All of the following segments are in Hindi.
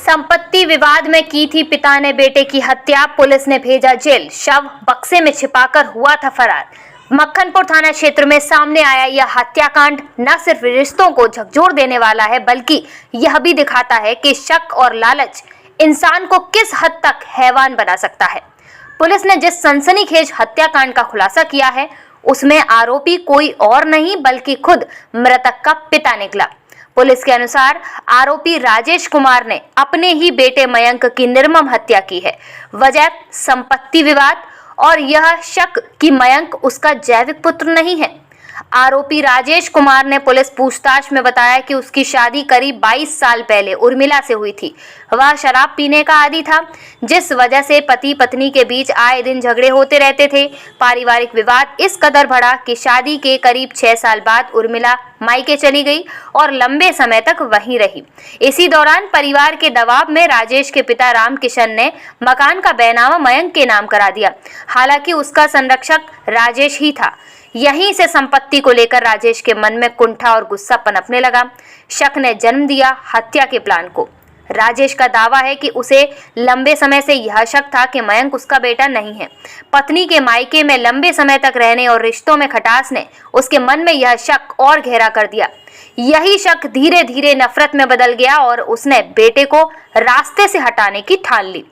संपत्ति विवाद में की थी पिता ने बेटे की हत्या, पुलिस ने भेजा जेल, शव बक्से में छिपाकर हुआ था फरार। मक्खनपुर थाना क्षेत्र में सामने आया यह हत्याकांड न सिर्फ रिश्तों को झकझोर देने वाला है, बल्कि यह भी दिखाता है कि शक और लालच इंसान को किस हद तक हैवान बना सकता है। पुलिस ने जिस सनसनीखेज हत्याकांड का खुलासा किया है, उसमें आरोपी कोई और नहीं बल्कि खुद मृतक का पिता निकला। पुलिस के अनुसार आरोपी राजेश कुमार ने अपने ही बेटे मयंक की निर्मम हत्या की है। वजह संपत्ति विवाद और यह शक कि मयंक उसका जैविक पुत्र नहीं है। आरोपी राजेश कुमार ने पुलिस पूछताछ में बताया कि उसकी शादी करीब 22 साल पहले उर्मिला से हुई थी। वह शराब पीने का आदी था, जिस वजह से पति पत्नी के बीच आए दिन झगड़े होते रहते थे। पारिवारिक विवाद इस कदर बढ़ा कि शादी के करीब 6 साल बाद उर्मिला मायके चली गई और लंबे समय तक वहीं रही। इसी दौरान परिवार के दबाव में राजेश के पिता रामकिशन ने मकान का बैनामा मयंक के नाम करा दिया। हालांकि उसका संरक्षक राजेश ही था। यहीं से संपत्ति को लेकर राजेश के मन में कुंठा और गुस्सा पनपने लगा। शक ने जन्म दिया हत्या के प्लान को। राजेश का दावा है कि उसे लंबे समय से यह शक था कि मयंक उसका बेटा नहीं है। पत्नी के मायके में लंबे समय तक रहने और रिश्तों में खटास ने उसके मन में यह शक और गहरा कर दिया। यही शक धीरे धीरे नफरत में बदल गया और उसने बेटे को रास्ते से हटाने की ठान ली।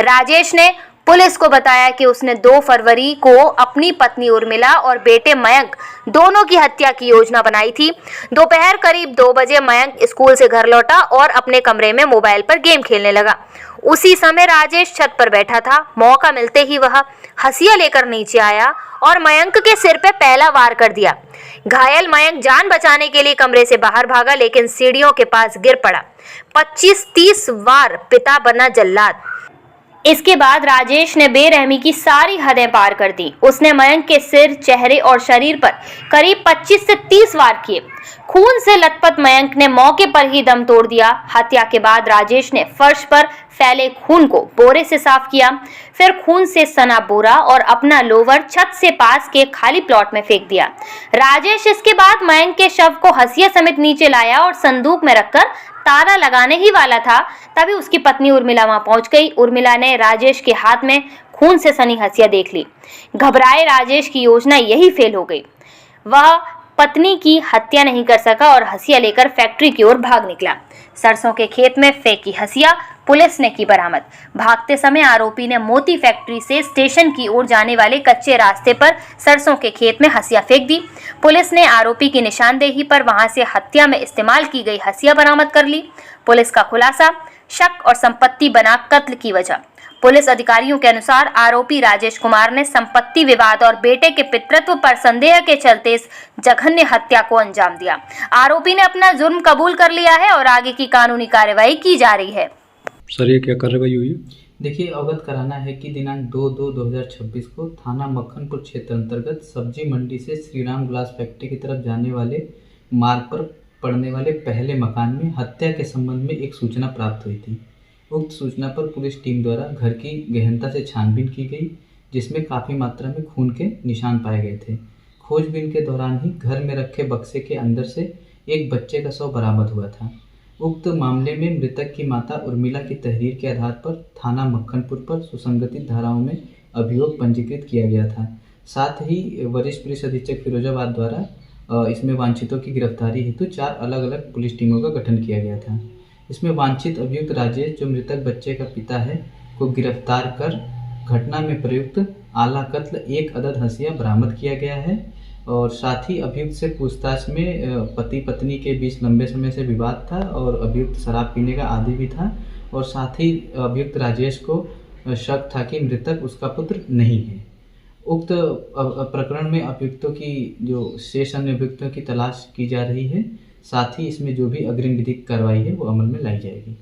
राजेश ने पुलिस को बताया कि उसने 2 फरवरी को अपनी पत्नी उर्मिला और बेटे मयंक दोनों की हत्या की योजना बनाई थी। दोपहर करीब 2 बजे मयंक स्कूल से घर लौटा और अपने कमरे में मोबाइल पर गेम खेलने लगा। उसी समय राजेश छत पर बैठा था। मौका मिलते ही वह हंसिया लेकर नीचे आया और मयंक के सिर पे पहला वार कर दिया। घायल मयंक जान बचाने के लिए कमरे से बाहर भागा, लेकिन सीढ़ियों के पास गिर पड़ा। 25-30 वार पिता बना जल्लाद। इसके बाद राजेश ने बेरहमी की सारी हदें पार कर दी। उसने मयंक के सिर, चेहरे और शरीर पर करीब 25 से 30 वार किए। खून से लथपथ मयंक ने मौके पर ही दम तोड़ दिया। हत्या के बाद राजेश ने फर्श पर फैले खून को बोरे से साफ किया, फिर खून से सना बोरा और अपना लोवर छत से पास के खाली प्लॉट में फेंक दिया। राजेश इसके बाद मयंक के शव को हंसिया समेत नीचे लाया और संदूक में रखकर ताला लगाने ही वाला था, तभी उसकी पत्नी उर्मिला वहां पहुंच गई। उर्मिला ने राजेश के हाथ में खून से सनी हंसिया देख ली। घबराए राजेश की योजना यही फेल हो गई। वह पत्नी की हत्या नहीं कर सका और हंसिया लेकर फैक्ट्री की ओर भाग निकला। सरसों के खेत में फेंकी हंसिया पुलिस ने की बरामद। भागते समय आरोपी ने मोती फैक्ट्री से स्टेशन की ओर जाने वाले कच्चे रास्ते पर सरसों के खेत में हंसिया फेंक दी। पुलिस ने आरोपी की निशानदेही पर वहां से हत्या में इस्तेमाल की गई हंसिया बरामद कर ली। पुलिस का खुलासा, शक और संपत्ति बना कत्ल की वजह। पुलिस अधिकारियों के अनुसार आरोपी राजेश कुमार ने संपत्ति विवाद और बेटे के पितृत्व पर संदेह के चलते इस जघन्य हत्या को अंजाम दिया। आरोपी ने अपना जुर्म कबूल कर लिया है और आगे की कानूनी कार्यवाही की जा रही है। सर, ये क्या कार्रवाई हुई है? देखिए, अवगत कराना है कि दिनांक 2/2/2026 को थाना मक्खनपुर क्षेत्र अंतर्गत सब्जी मंडी से श्रीराम ग्लास फैक्ट्री की तरफ जाने वाले मार्ग पर पड़ने वाले पहले मकान में हत्या के संबंध में एक सूचना प्राप्त हुई थी। उक्त सूचना पर पुलिस टीम द्वारा घर की गहनता से छानबीन की गई, जिसमें काफ़ी मात्रा में खून के निशान पाए गए थे। खोजबीन के दौरान ही घर में रखे बक्से के अंदर से एक बच्चे का शव बरामद हुआ था। उक्त मामले में मृतक की माता उर्मिला की तहरीर के आधार पर थाना मक्खनपुर पर सुसंगति धाराओं में अभियोग पंजीकृत किया गया था। साथ ही वरिष्ठ पुलिस अधीक्षक फिरोजाबाद द्वारा इसमें वांछितों की गिरफ्तारी हेतु 4 अलग अलग पुलिस टीमों का गठन किया गया था। इसमें वांछित अभियुक्त राजेश, जो मृतक बच्चे का पिता है, को गिरफ्तार कर घटना में प्रयुक्त आला कत्ल 1 अदद हंसिया बरामद किया गया है। और साथ ही अभियुक्त से पूछताछ में पति पत्नी के बीच लंबे समय से विवाद था और अभियुक्त शराब पीने का आदी भी था। और साथ ही अभियुक्त राजेश को शक था कि मृतक उसका पुत्र नहीं है। उक्त प्रकरण में अभियुक्तों की जो शेष अन्य अभियुक्तों की तलाश की जा रही है। साथ ही इसमें जो भी अग्रिम विधिक कार्रवाई है वो अमल में लाई जाएगी।